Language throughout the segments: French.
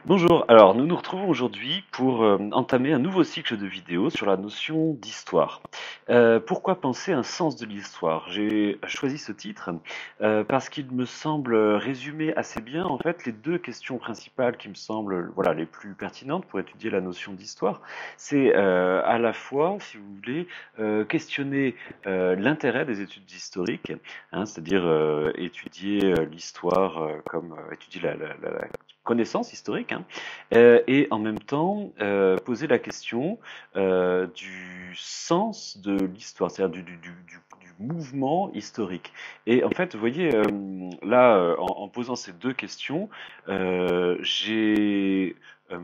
Bonjour, alors nous nous retrouvons aujourd'hui pour entamer un nouveau cycle de vidéos sur la notion d'histoire. Pourquoi penser un sens de l'histoire? J'ai choisi ce titre parce qu'il me semble résumer assez bien en fait les deux questions principales qui me semblent voilà, les plus pertinentes pour étudier la notion d'histoire. C'est à la fois, si vous voulez, questionner l'intérêt des études historiques, hein, c'est-à-dire étudier l'histoire comme étudier la connaissance historique, hein, et en même temps poser la question du sens de l'histoire, c'est-à-dire du mouvement historique. Et en fait, vous voyez, là, en posant ces deux questions, j'ai euh,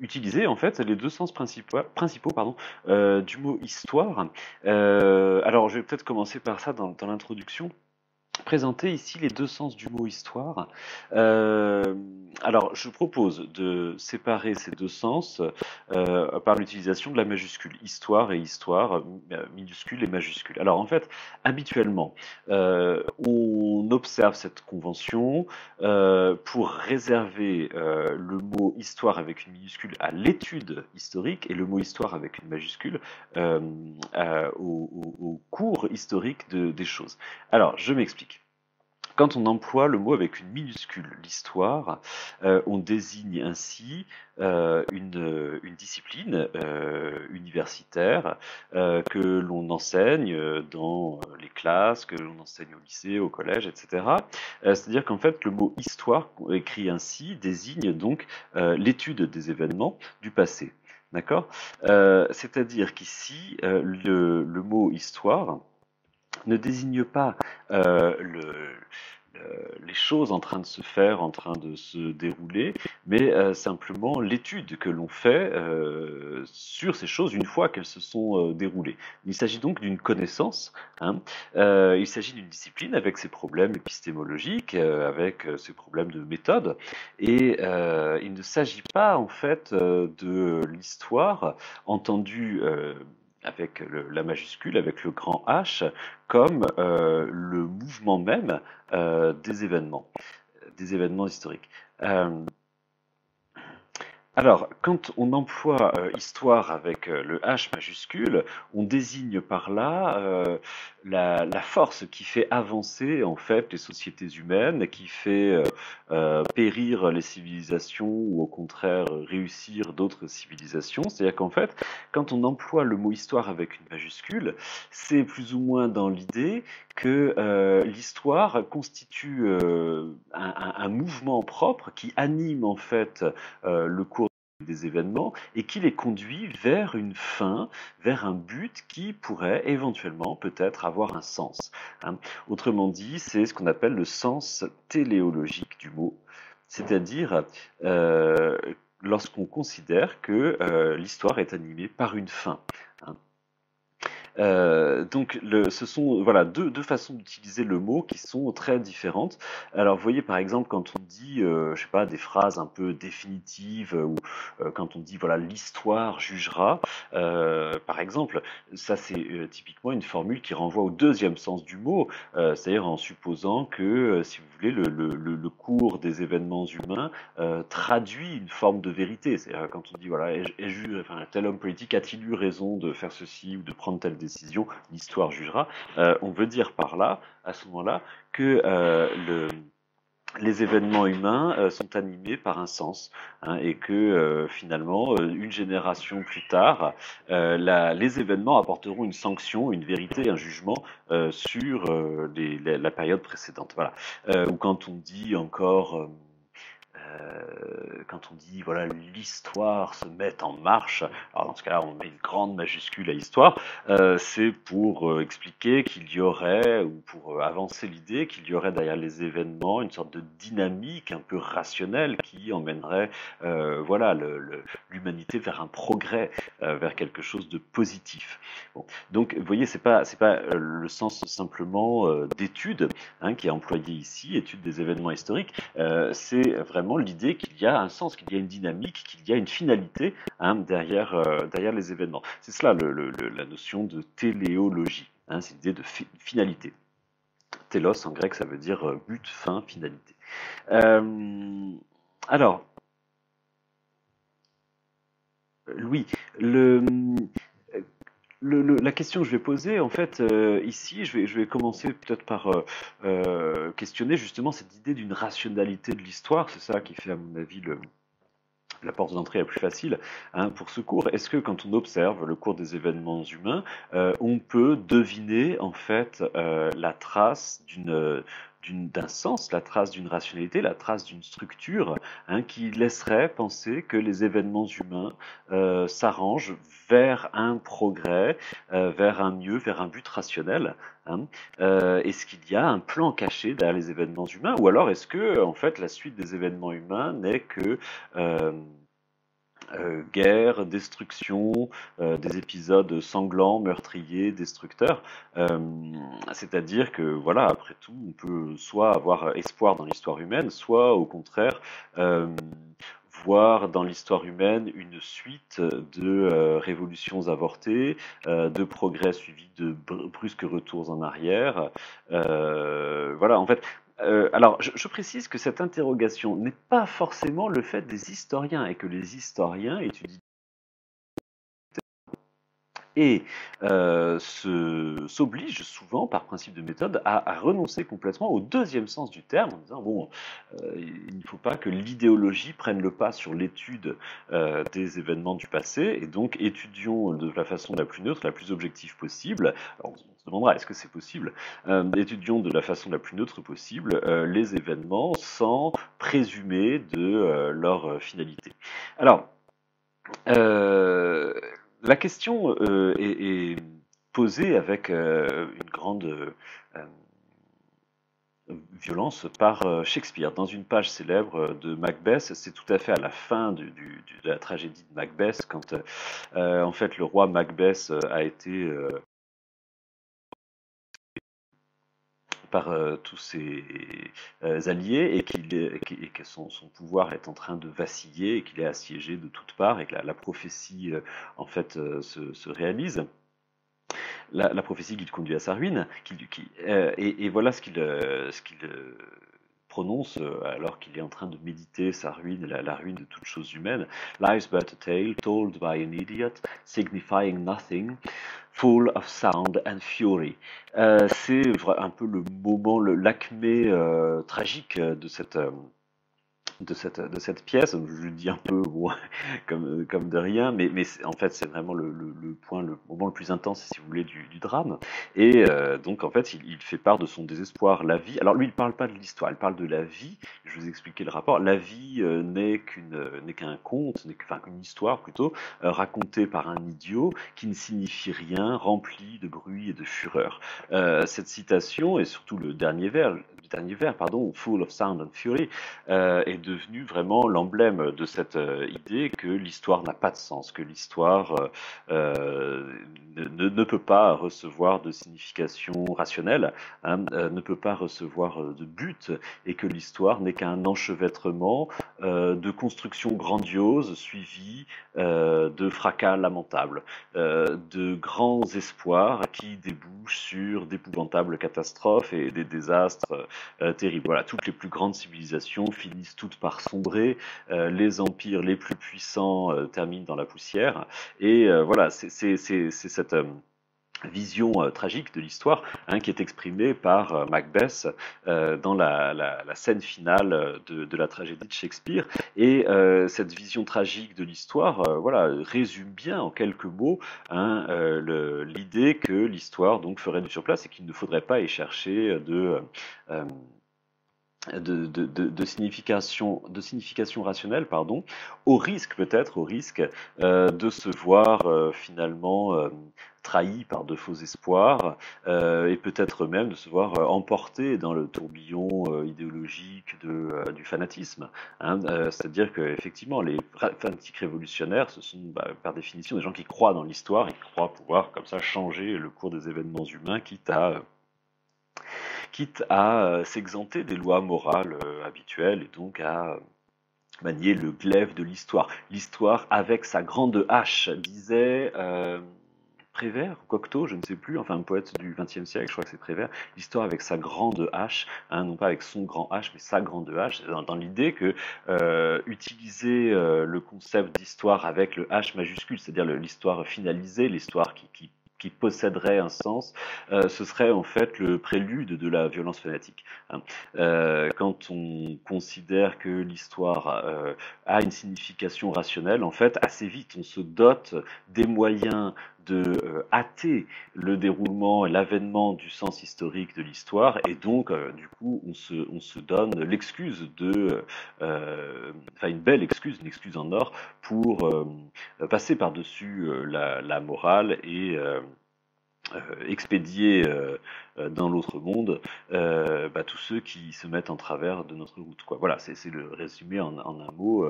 utilisé en fait les deux sens principaux pardon, du mot histoire. Alors, je vais peut-être commencer par ça dans l'introduction présenter ici les deux sens du mot histoire. Euh, alors, je propose de séparer ces deux sens par l'utilisation de la majuscule histoire et histoire, minuscule et majuscule. Alors, en fait, habituellement, on observe cette convention pour réserver le mot histoire avec une minuscule à l'étude historique et le mot histoire avec une majuscule euh, au cours historique des choses. Alors, je m'explique. Quand on emploie le mot avec une minuscule, l'histoire, on désigne ainsi une discipline universitaire que l'on enseigne dans les classes, que l'on enseigne au lycée, au collège, etc. C'est-à-dire qu'en fait, le mot histoire, écrit ainsi, désigne donc l'étude des événements du passé. D'accord. C'est-à-dire qu'ici, le mot histoire ne désigne pas les choses en train de se faire, en train de se dérouler, mais simplement l'étude que l'on fait sur ces choses une fois qu'elles se sont déroulées. Il s'agit donc d'une connaissance, hein, il s'agit d'une discipline avec ses problèmes épistémologiques, avec ses problèmes de méthode, et il ne s'agit pas en fait de l'histoire entendue avec la majuscule, avec le grand H, comme le mouvement même des événements historiques. Euh, alors, quand on emploie histoire avec le H majuscule, on désigne par là la force qui fait avancer en fait les sociétés humaines, qui fait périr les civilisations ou au contraire réussir d'autres civilisations. C'est-à-dire qu'en fait, quand on emploie le mot histoire avec une majuscule, c'est plus ou moins dans l'idée que l'histoire constitue un mouvement propre qui anime en fait le cours des événements et qui les conduit vers une fin, vers un but qui pourrait éventuellement peut-être avoir un sens, hein. Autrement dit, c'est ce qu'on appelle le sens téléologique du mot, c'est-à-dire lorsqu'on considère que l'histoire est animée par une fin, hein. Donc, ce sont voilà deux façons d'utiliser le mot qui sont très différentes. Alors, vous voyez par exemple quand on dit, je sais pas, des phrases un peu définitives ou quand on dit voilà l'histoire jugera, par exemple, ça c'est typiquement une formule qui renvoie au deuxième sens du mot, c'est-à-dire en supposant que, si vous voulez, le cours des événements humains traduit une forme de vérité. C'est-à-dire quand on dit voilà, enfin, tel homme politique a-t-il eu raison de faire ceci ou de prendre telle décision, l'histoire jugera. On veut dire par là, à ce moment-là, que les événements humains sont animés par un sens, hein, et que finalement, une génération plus tard, les événements apporteront une sanction, une vérité, un jugement sur la période précédente. Voilà. Ou quand on dit encore quand on dit voilà l'histoire se met en marche, alors dans ce cas-là on met une grande majuscule à histoire, c'est pour expliquer qu'il y aurait, ou pour avancer l'idée qu'il y aurait derrière les événements une sorte de dynamique un peu rationnelle qui emmènerait voilà l'humanité vers un progrès, vers quelque chose de positif. Bon. Donc vous voyez, c'est pas le sens simplement d'étude, hein, qui est employé ici, étude des événements historiques, c'est vraiment l'idée qu'il y a un sens, qu'il y a une dynamique, qu'il y a une finalité, hein, derrière les événements. C'est cela la notion de téléologie, hein, c'est l'idée de finalité. Télos en grec, ça veut dire but, fin, finalité. Euh, Alors, Louis, le, la question que je vais poser, en fait, ici, je vais commencer peut-être par questionner justement cette idée d'une rationalité de l'histoire. C'est ça qui fait, à mon avis, la porte d'entrée la plus facile, hein, pour ce cours. Est-ce que quand on observe le cours des événements humains, on peut deviner en fait la trace d'un sens, la trace d'une rationalité, la trace d'une structure, hein, qui laisserait penser que les événements humains s'arrangent vers un progrès, vers un mieux, vers un but rationnel, hein. Est-ce qu'il y a un plan caché derrière les événements humains, ou alors est-ce que en fait la suite des événements humains n'est que euh, guerre, destruction, des épisodes sanglants, meurtriers, destructeurs. C'est-à-dire que, voilà, après tout, on peut soit avoir espoir dans l'histoire humaine, soit au contraire euh, voir dans l'histoire humaine une suite de révolutions avortées, de progrès suivis de brusques retours en arrière. Voilà, en fait, alors, je précise que cette interrogation n'est pas forcément le fait des historiens et que les historiens étudient et s'obligent souvent, par principe de méthode, à renoncer complètement au deuxième sens du terme, en disant, bon, il ne faut pas que l'idéologie prenne le pas sur l'étude des événements du passé, et donc étudions de la façon la plus neutre, la plus objective possible. Alors, on se demandera, est-ce que c'est possible? Étudions de la façon la plus neutre possible les événements sans présumer de leur finalité. Alors, euh, la question est posée avec une grande violence par Shakespeare. Dans une page célèbre de Macbeth, c'est tout à fait à la fin de la tragédie de Macbeth, quand en fait le roi Macbeth a été par tous ses alliés et que son pouvoir est en train de vaciller et qu'il est assiégé de toutes parts et que la prophétie en fait se réalise. La prophétie qui le conduit à sa ruine, et voilà ce qu'il prononce alors qu'il est en train de méditer sa ruine, la ruine de toute chose humaine. Life's but a tale told by an idiot, signifying nothing, full of sound and fury. C'est un peu le moment, l'acmé tragique de cette pièce. Je le dis un peu bon, comme de rien, mais en fait c'est vraiment le point, le moment le plus intense, si vous voulez, du drame. Et donc en fait il fait part de son désespoir. La vie, alors lui il parle pas de l'histoire, il parle de la vie. Je vous ai expliqué le rapport. La vie n'est qu'un conte, enfin qu'une histoire plutôt, racontée par un idiot qui ne signifie rien, rempli de bruit et de fureur. Cette citation, et surtout le dernier vers, pardon, full of sound and fury, est devenu vraiment l'emblème de cette idée que l'histoire n'a pas de sens, que l'histoire ne peut pas recevoir de signification rationnelle, hein, ne peut pas recevoir de but, et que l'histoire n'est qu'un enchevêtrement de constructions grandioses suivies de fracas lamentables, de grands espoirs qui débouchent sur d'épouvantables catastrophes et des désastres terribles. Voilà, toutes les plus grandes civilisations finissent toutes par sombrer, les empires les plus puissants terminent dans la poussière, et voilà, c'est cette vision tragique de l'histoire, hein, qui est exprimée par Macbeth dans la scène finale de la tragédie de Shakespeare. Et cette vision tragique de l'histoire, voilà, résume bien en quelques mots, hein, l'idée que l'histoire donc ferait du surplace et qu'il ne faudrait pas y chercher euh, de signification rationnelle, pardon, au risque de se voir finalement trahi par de faux espoirs, et peut-être même de se voir emporté dans le tourbillon idéologique du fanatisme, hein. C'est-à-dire que effectivement, les fanatiques révolutionnaires, ce sont par définition des gens qui croient dans l'histoire et qui croient pouvoir comme ça changer le cours des événements humains, quitte à s'exenter des lois morales habituelles, et donc à manier le glaive de l'histoire. L'histoire avec sa grande hache, disait Prévert, Cocteau, je ne sais plus, enfin un poète du XXe siècle, je crois que c'est Prévert, l'histoire avec sa grande hache, hein, non pas avec son grand H, mais sa grande hache, dans l'idée que utiliser le concept d'histoire avec le H majuscule, c'est-à-dire l'histoire finalisée, l'histoire qui posséderait un sens, ce serait en fait le prélude de la violence fanatique, hein. Quand on considère que l'histoire a une signification rationnelle, en fait, assez vite, on se dote des moyens de hâter le déroulement et l'avènement du sens historique de l'histoire, et donc, du coup, on se donne l'excuse enfin une belle excuse, une excuse en or, pour passer par-dessus la morale et expédier dans l'autre monde tous ceux qui se mettent en travers de notre route, quoi. Voilà, c'est le résumé en un mot,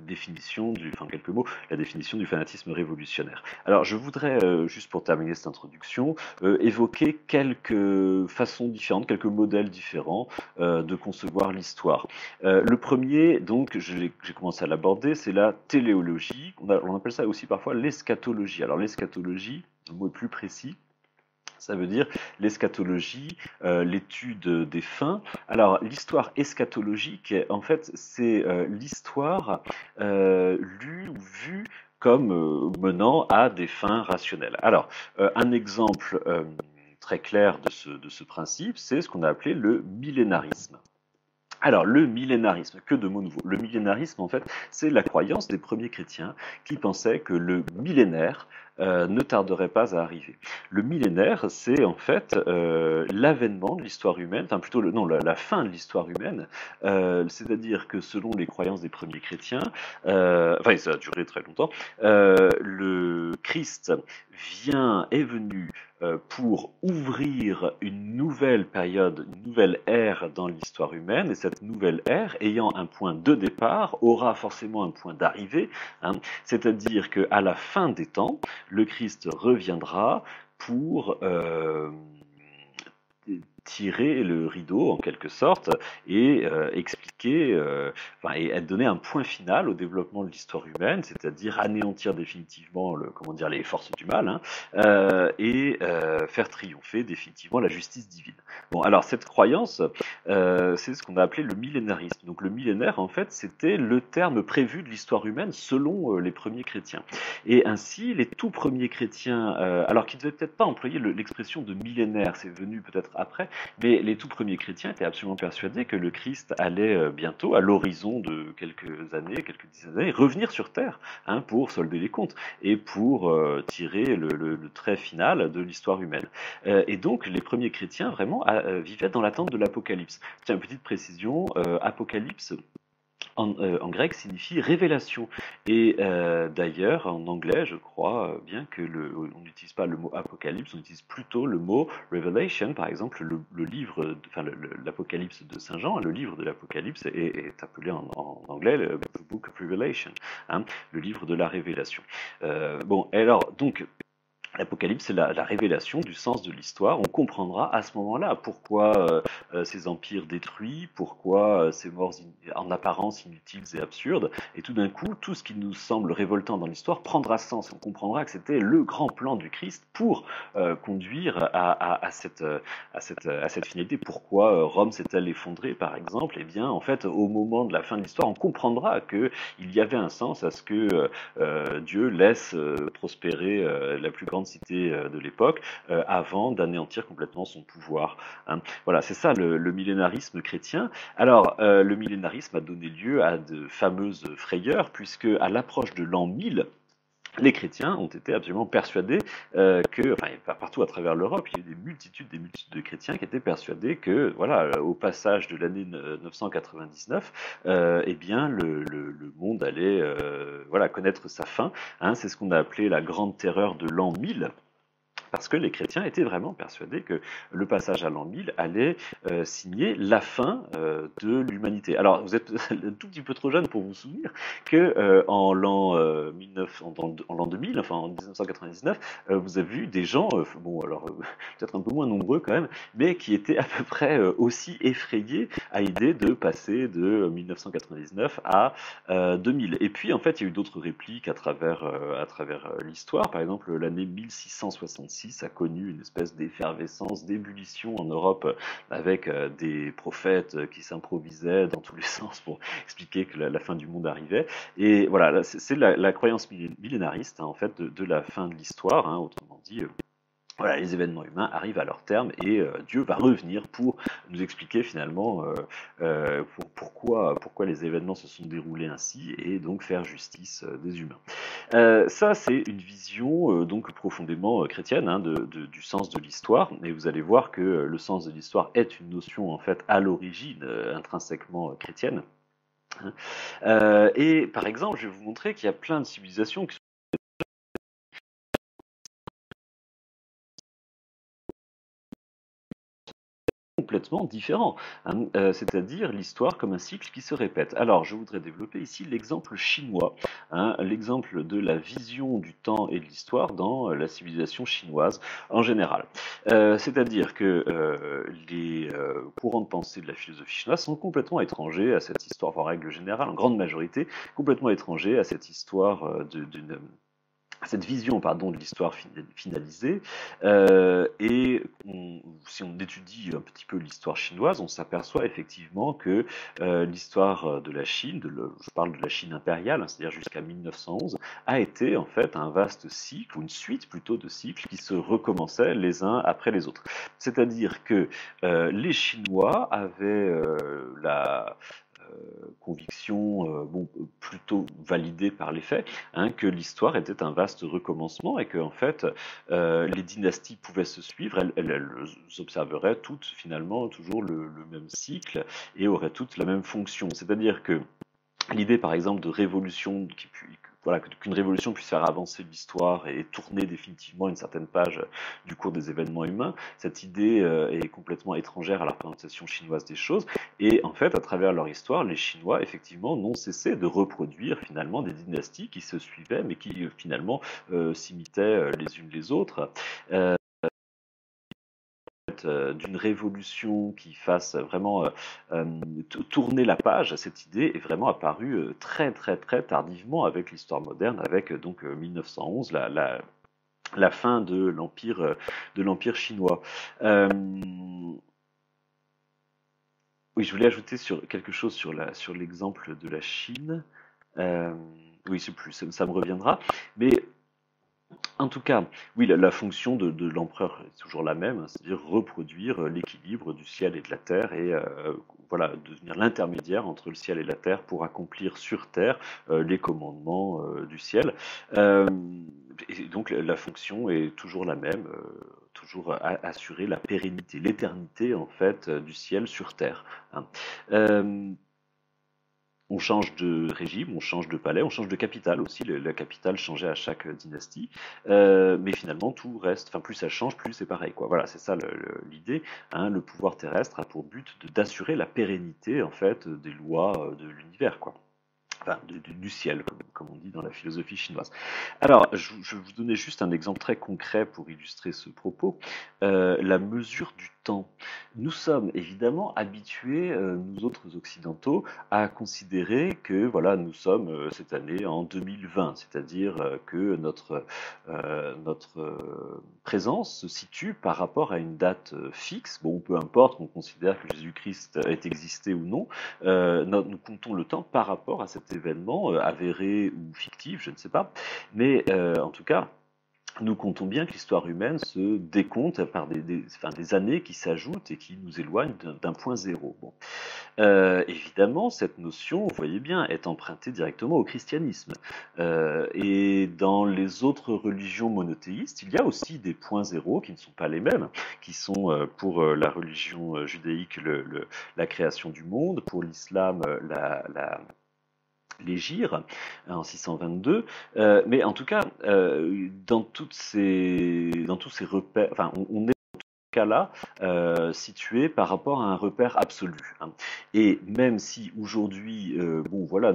définition enfin quelques mots, la définition du fanatisme révolutionnaire. Alors je voudrais, juste pour terminer cette introduction, évoquer quelques façons différentes, quelques modèles différents de concevoir l'histoire. Le premier, donc, j'ai commencé à l'aborder, c'est la téléologie. On appelle ça aussi parfois l'eschatologie. Alors l'eschatologie, le mot est plus précis, ça veut dire l'eschatologie, l'étude des fins. Alors, l'histoire eschatologique, en fait, c'est l'histoire lue ou vue comme menant à des fins rationnelles. Alors, un exemple très clair de ce principe, c'est ce qu'on a appelé le millénarisme. Alors, le millénarisme, que de mots nouveaux. Le millénarisme, en fait, c'est la croyance des premiers chrétiens qui pensaient que le millénaire ne tarderait pas à arriver. Le millénaire, c'est en fait l'avènement de l'histoire humaine, enfin plutôt la fin de l'histoire humaine, c'est-à-dire que selon les croyances des premiers chrétiens, enfin ça a duré très longtemps, le Christ est venu pour ouvrir une nouvelle période, une nouvelle ère dans l'histoire humaine, et cette nouvelle ère, ayant un point de départ, aura forcément un point d'arrivée, hein, c'est-à-dire qu'à la fin des temps, le Christ reviendra pour tirer le rideau en quelque sorte et expliquer, et donner un point final au développement de l'histoire humaine, c'est-à-dire anéantir définitivement les forces du mal, hein, et faire triompher définitivement la justice divine. Bon, alors cette croyance, c'est ce qu'on a appelé le millénarisme. Donc le millénaire, en fait, c'était le terme prévu de l'histoire humaine selon les premiers chrétiens. Et ainsi, les tout premiers chrétiens, alors qu'ils ne devaient peut-être pas employer l'expression de millénaire, c'est venu peut-être après, mais les tout premiers chrétiens étaient absolument persuadés que le Christ allait bientôt, à l'horizon de quelques années, quelques dizaines d'années, revenir sur Terre, hein, pour solder les comptes et pour tirer le trait final de l'histoire humaine. Et donc, les premiers chrétiens vraiment vivaient dans l'attente de l'Apocalypse. Tiens, une petite précision, Apocalypse, en grec signifie révélation. Et d'ailleurs, en anglais, je crois bien que on n'utilise pas le mot apocalypse, on utilise plutôt le mot revelation. Par exemple, le livre, l'Apocalypse de Saint Jean, le livre de l'Apocalypse est appelé en anglais le Book of Revelation, hein, le livre de la révélation. Bon, alors, donc, l'Apocalypse, c'est la révélation du sens de l'histoire. On comprendra à ce moment-là pourquoi ces empires détruits, pourquoi ces morts en apparence inutiles et absurdes. Et tout d'un coup, tout ce qui nous semble révoltant dans l'histoire prendra sens. On comprendra que c'était le grand plan du Christ pour conduire à cette finalité. Pourquoi Rome s'est-elle effondrée, par exemple? Eh bien, en fait, au moment de la fin de l'histoire, on comprendra qu'il y avait un sens à ce que Dieu laisse prospérer la plus grande cité de l'époque avant d'anéantir complètement son pouvoir, hein. Voilà, c'est ça le millénarisme chrétien. Alors, le millénarisme a donné lieu à de fameuses frayeurs, puisque à l'approche de l'an 1000, les chrétiens ont été absolument persuadés partout à travers l'Europe, il y a eu des multitudes de chrétiens qui étaient persuadés que, voilà, au passage de l'année 999, eh bien, le monde allait, connaître sa fin, hein. C'est ce qu'on a appelé la grande terreur de l'an 1000. Parce que les chrétiens étaient vraiment persuadés que le passage à l'an 1000 allait signer la fin de l'humanité. Alors, vous êtes un tout petit peu trop jeune pour vous souvenir que en l'an 2000, enfin en 1999, vous avez vu des gens, bon alors peut-être un peu moins nombreux quand même, mais qui étaient à peu près aussi effrayés à l'idée de passer de 1999 à 2000. Et puis en fait, il y a eu d'autres répliques à travers l'histoire. Par exemple, l'année 1666 a connu une espèce d'effervescence, d'ébullition en Europe avec des prophètes qui s'improvisaient dans tous les sens pour expliquer que la fin du monde arrivait. Et voilà, c'est la croyance millénariste en fait de la fin de l'histoire, hein, autrement dit. Voilà, les événements humains arrivent à leur terme et Dieu va revenir pour nous expliquer finalement pourquoi les événements se sont déroulés ainsi et donc faire justice des humains. Ça, c'est une vision donc profondément chrétienne hein, du sens de l'histoire. Et vous allez voir que le sens de l'histoire est une notion en fait à l'origine intrinsèquement chrétienne. Et par exemple, je vais vous montrer qu'il y a plein de civilisations qui complètement différent, hein, c'est-à-dire l'histoire comme un cycle qui se répète. Alors, je voudrais développer ici l'exemple chinois, hein, l'exemple de la vision du temps et de l'histoire dans la civilisation chinoise en général. C'est-à-dire que les courants de pensée de la philosophie chinoise sont complètement étrangers à cette histoire, en règle générale, en grande majorité, complètement étrangers à cette histoire cette vision pardon, de l'histoire finalisée. Si on étudie un petit peu l'histoire chinoise, on s'aperçoit effectivement que l'histoire de la Chine, je parle de la Chine impériale, hein, c'est-à-dire jusqu'à 1911, a été en fait un vaste cycle, ou une suite plutôt de cycles qui se recommençaient les uns après les autres. C'est-à-dire que les Chinois avaient la conviction plutôt validée par les faits, hein, que l'histoire était un vaste recommencement et que en fait les dynasties pouvaient se suivre, elles observeraient toutes finalement toujours le même cycle et auraient toutes la même fonction. C'est-à-dire que l'idée, par exemple, de révolution, voilà, qu'une révolution puisse faire avancer l'histoire et tourner définitivement une certaine page du cours des événements humains, cette idée est complètement étrangère à la représentation chinoise des choses. Et en fait, à travers leur histoire, les Chinois, effectivement, n'ont cessé de reproduire finalement des dynasties qui se suivaient, mais qui finalement s'imitaient les unes les autres. D'une révolution qui fasse vraiment tourner la page, cette idée est vraiment apparue très très très tardivement avec l'histoire moderne, avec donc 1911, la fin de l'empire chinois. Oui, je voulais ajouter quelque chose sur l'exemple de la Chine. Oui, c'est plus, ça me reviendra. Mais en tout cas, oui, la fonction de l'empereur est toujours la même, hein, c'est-à-dire reproduire l'équilibre du ciel et de la terre et voilà, devenir l'intermédiaire entre le ciel et la terre pour accomplir sur terre les commandements du ciel. Euh, et donc la fonction est toujours la même, toujours assurer la pérennité, l'éternité en fait du ciel sur terre, hein. Euh, on change de régime, on change de palais, on change de capitale aussi. La capitale changeait à chaque dynastie, mais finalement tout reste. Enfin, plus ça change, plus c'est pareil, quoi. Voilà, c'est ça l'idée. Hein, le pouvoir terrestre a pour but d'assurer la pérennité en fait des lois de l'univers, quoi. Enfin, du ciel, comme on dit dans la philosophie chinoise. Alors, je vais vous donner juste un exemple très concret pour illustrer ce propos. La mesure du temps. Nous sommes évidemment habitués, nous autres occidentaux, à considérer que voilà, nous sommes cette année en 2020, c'est-à-dire que notre présence se situe par rapport à une date fixe. Bon, peu importe qu'on considère que Jésus-Christ ait existé ou non, nous comptons le temps par rapport à cet événement avéré ou fictif, je ne sais pas, mais en tout cas, nous comptons bien que l'histoire humaine se décompte par des années qui s'ajoutent et qui nous éloignent d'un point zéro. Bon. Évidemment, cette notion, vous voyez bien, est empruntée directement au christianisme. Et dans les autres religions monothéistes, il y a aussi des points zéro qui ne sont pas les mêmes, qui sont pour la religion judaïque la création du monde, pour l'islam l'Hégire, en 622. Mais en tout cas, dans tous ces repères, enfin, on est cas-là situé par rapport à un repère absolu, hein. Et même si aujourd'hui, bon voilà,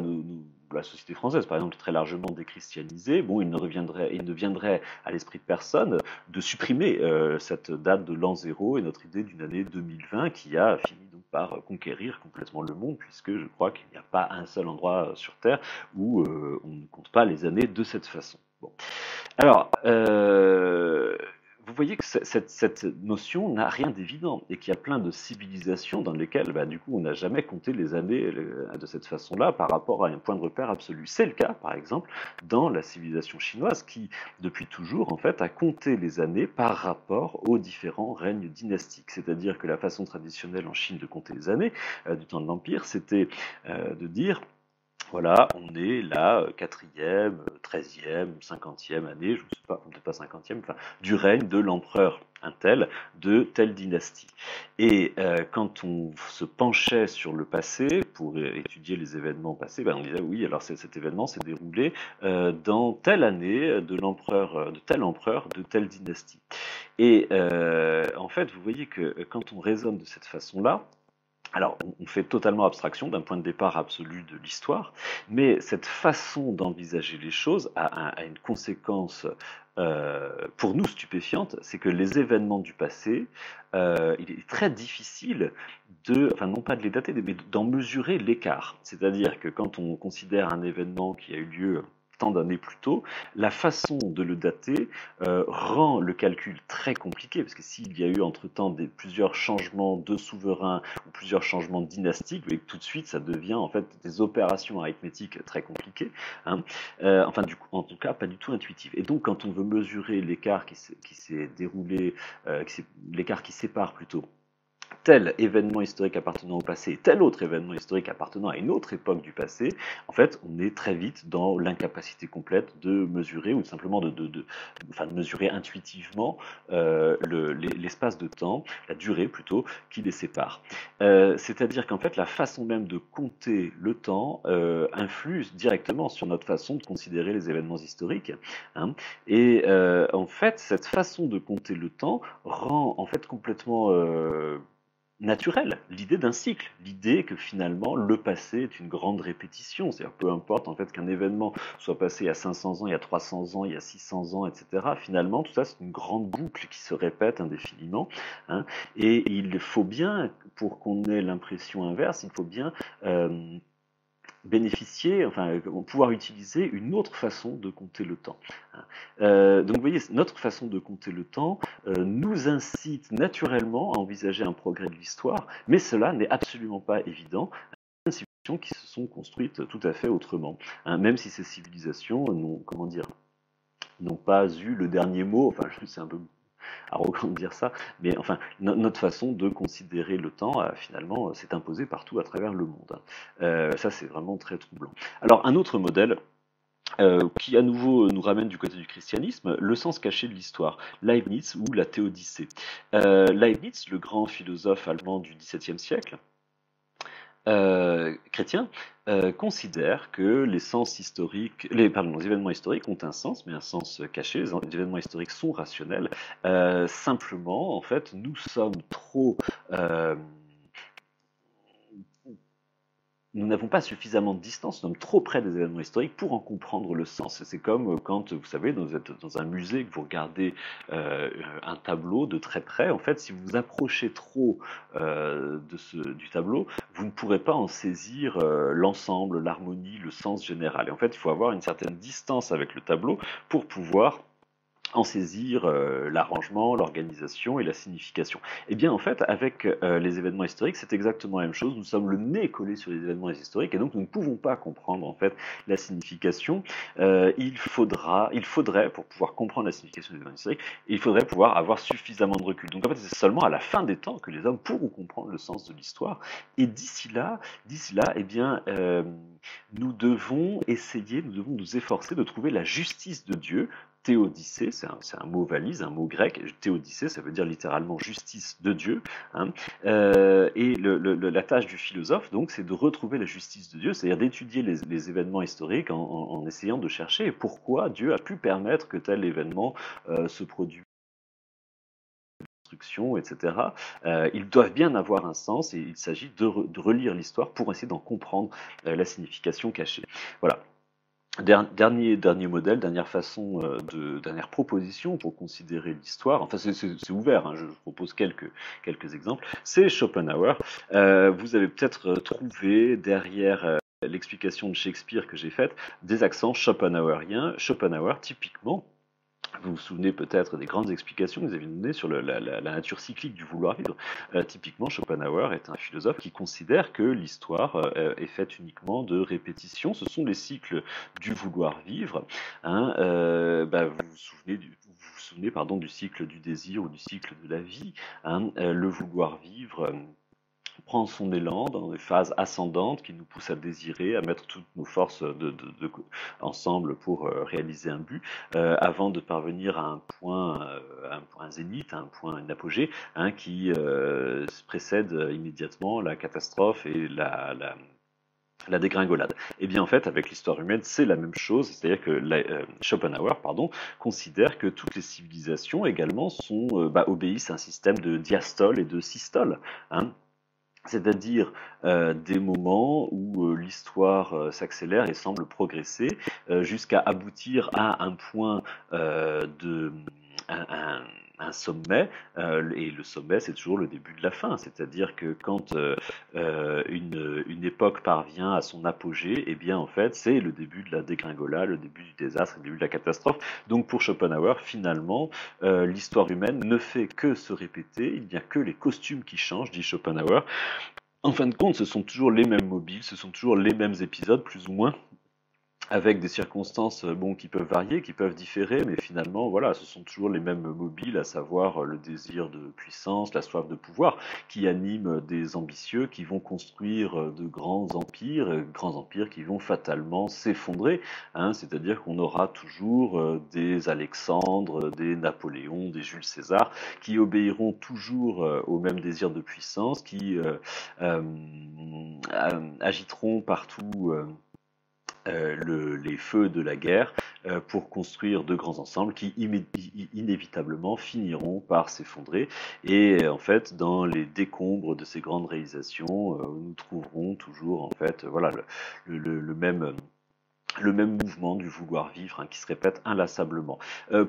la société française, par exemple, est très largement déchristianisée, bon, il ne viendrait à l'esprit de personne de supprimer cette date de l'an zéro et notre idée d'une année 2020 qui a fini donc par conquérir complètement le monde, puisque je crois qu'il n'y a pas un seul endroit sur Terre où on ne compte pas les années de cette façon. Bon. Alors, vous voyez que cette notion n'a rien d'évident et qu'il y a plein de civilisations dans lesquelles, bah, du coup, on n'a jamais compté les années de cette façon-là par rapport à un point de repère absolu. C'est le cas, par exemple, dans la civilisation chinoise qui, depuis toujours, en fait, a compté les années par rapport aux différents règnes dynastiques. C'est-à-dire que la façon traditionnelle en Chine de compter les années du temps de l'Empire, c'était de dire voilà, on est la quatrième, 13e, 50e année, je ne sais pas, peut-être pas 50e, enfin, du règne de l'empereur un tel, de telle dynastie. Et quand on se penchait sur le passé pour étudier les événements passés, ben on disait oui, alors cet événement s'est déroulé dans telle année de l'empereur, de telle dynastie. Et en fait, vous voyez que quand on raisonne de cette façon-là, alors, on fait totalement abstraction d'un point de départ absolu de l'histoire, mais cette façon d'envisager les choses a une conséquence pour nous stupéfiante, c'est que les événements du passé, il est très difficile enfin non pas de les dater, mais d'en mesurer l'écart. C'est-à-dire que quand on considère un événement qui a eu lieu tant d'années plus tôt, la façon de le dater rend le calcul très compliqué, parce que s'il y a eu entre-temps plusieurs changements de souverains ou plusieurs changements dynastiques, vous voyez que tout de suite ça devient en fait des opérations arithmétiques très compliquées, hein. Enfin du coup, en tout cas pas du tout intuitives. Et donc quand on veut mesurer l'écart qui s'est déroulé, l'écart qui sépare plutôt tel événement historique appartenant au passé et tel autre événement historique appartenant à une autre époque du passé, en fait, on est très vite dans l'incapacité complète de mesurer ou simplement de mesurer intuitivement l'espace de temps, la durée plutôt, qui les sépare. C'est-à-dire qu'en fait, la façon même de compter le temps influe directement sur notre façon de considérer les événements historiques, hein. Et en fait, cette façon de compter le temps rend en fait complètement naturel, l'idée d'un cycle, l'idée que finalement le passé est une grande répétition, c'est-à-dire peu importe en fait qu'un événement soit passé il y a 500 ans, il y a 300 ans, il y a 600 ans, etc. Finalement tout ça c'est une grande boucle qui se répète indéfiniment, hein, et il faut bien, pour qu'on ait l'impression inverse, il faut bien bénéficier, enfin pouvoir utiliser une autre façon de compter le temps. Donc vous voyez, notre façon de compter le temps nous incite naturellement à envisager un progrès de l'histoire, mais cela n'est absolument pas évident. Il y a des civilisations qui se sont construites tout à fait autrement, hein, même si ces civilisations n'ont, comment dire, n'ont pas eu le dernier mot, enfin c'est un peu arrogant de dire ça, mais enfin, notre façon de considérer le temps, finalement, s'est imposée partout à travers le monde, hein. Ça, c'est vraiment très troublant. Alors, un autre modèle, qui à nouveau nous ramène du côté du christianisme, le sens caché de l'histoire, Leibniz ou la théodicée. Leibniz, le grand philosophe allemand du XVIIe siècle, chrétien, considère que les sens historiques, les événements historiques ont un sens, mais un sens caché. Les événements historiques sont rationnels. Simplement, en fait, nous sommes trop nous n'avons pas suffisamment de distance, nous sommes trop près des événements historiques pour en comprendre le sens. C'est comme quand, vous savez, vous êtes dans un musée, que vous regardez un tableau de très près, en fait, si vous vous approchez trop du tableau, vous ne pourrez pas en saisir l'ensemble, l'harmonie, le sens général. Et en fait, il faut avoir une certaine distance avec le tableau pour pouvoir en saisir l'arrangement, l'organisation et la signification. Eh bien, en fait, avec les événements historiques, c'est exactement la même chose. Nous sommes le nez collé sur les événements historiques et donc nous ne pouvons pas comprendre en fait la signification. Il faudrait, pour pouvoir comprendre la signification des événements historiques, il faudrait pouvoir avoir suffisamment de recul. Donc en fait, c'est seulement à la fin des temps que les hommes pourront comprendre le sens de l'histoire. Et d'ici là, eh bien, nous devons nous efforcer de trouver la justice de Dieu théodicée, c'est un mot valise, un mot grec. Théodicée, ça veut dire littéralement justice de Dieu. Hein. Et la tâche du philosophe, donc, c'est de retrouver la justice de Dieu, c'est-à-dire d'étudier les événements historiques en essayant de chercher pourquoi Dieu a pu permettre que tel événement se produise, etc. Ils doivent bien avoir un sens et il s'agit de relire l'histoire pour essayer d'en comprendre la signification cachée. Voilà. Dernier modèle, dernière façon, dernière proposition pour considérer l'histoire, enfin c'est ouvert, hein, je propose quelques exemples, c'est Schopenhauer. Vous avez peut-être trouvé derrière l'explication de Shakespeare que j'ai faite des accents schopenhaueriens. Schopenhauer, typiquement, vous vous souvenez peut-être des grandes explications que vous avez données sur la nature cyclique du vouloir vivre. Typiquement, Schopenhauer est un philosophe qui considère que l'histoire est faite uniquement de répétitions. Ce sont les cycles du vouloir vivre. Hein, vous vous souvenez pardon, du cycle du désir ou du cycle de la vie. Hein, le vouloir vivre prend son élan dans des phases ascendantes qui nous poussent à désirer, à mettre toutes nos forces ensemble pour réaliser un but, avant de parvenir à un point zénith, à un point, une apogée, hein, qui précède immédiatement la catastrophe et la dégringolade. Et bien en fait, avec l'histoire humaine, c'est la même chose, c'est-à-dire que Schopenhauer, considère que toutes les civilisations également obéissent à un système de diastole et de systole. Hein, c'est-à-dire des moments où l'histoire s'accélère et semble progresser jusqu'à aboutir à un point un sommet, et le sommet c'est toujours le début de la fin, c'est-à-dire que quand une époque parvient à son apogée, et bien en fait c'est le début de la dégringolade, le début du désastre, le début de la catastrophe. Donc pour Schopenhauer, finalement, l'histoire humaine ne fait que se répéter, il n'y a que les costumes qui changent, dit Schopenhauer. En fin de compte, ce sont toujours les mêmes mobiles, ce sont toujours les mêmes épisodes, plus ou moins, avec des circonstances qui peuvent varier, qui peuvent différer, mais finalement, voilà, ce sont toujours les mêmes mobiles, à savoir le désir de puissance, la soif de pouvoir, qui animent des ambitieux qui vont construire de grands empires qui vont fatalement s'effondrer. Hein, c'est-à-dire qu'on aura toujours des Alexandre, des Napoléons, des Jules César, qui obéiront toujours au même désir de puissance, qui agiteront partout les feux de la guerre pour construire de grands ensembles qui inévitablement finiront par s'effondrer. Et en fait, dans les décombres de ces grandes réalisations, nous trouverons toujours en fait voilà le même mouvement du vouloir vivre, hein, qui se répète inlassablement.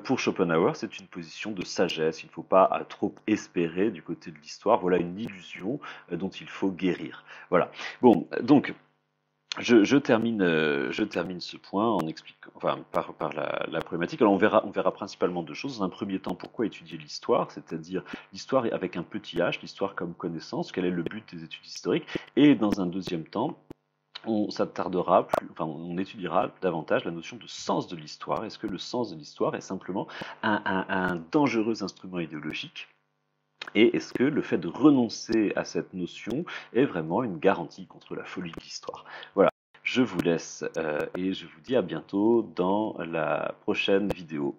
Pour Schopenhauer, c'est une position de sagesse. Il ne faut pas trop espérer du côté de l'histoire. Voilà une illusion dont il faut guérir. Voilà. Bon, donc je termine ce point en expliquant, enfin, par la problématique. Alors on verra principalement deux choses. Dans un premier temps, pourquoi étudier l'histoire, c'est-à-dire l'histoire avec un petit h, l'histoire comme connaissance, quel est le but des études historiques. Et dans un deuxième temps, on étudiera davantage la notion de sens de l'histoire. Est-ce que le sens de l'histoire est simplement un dangereux instrument idéologique ? Et est-ce que le fait de renoncer à cette notion est vraiment une garantie contre la folie de l'histoire? Voilà, je vous laisse et je vous dis à bientôt dans la prochaine vidéo.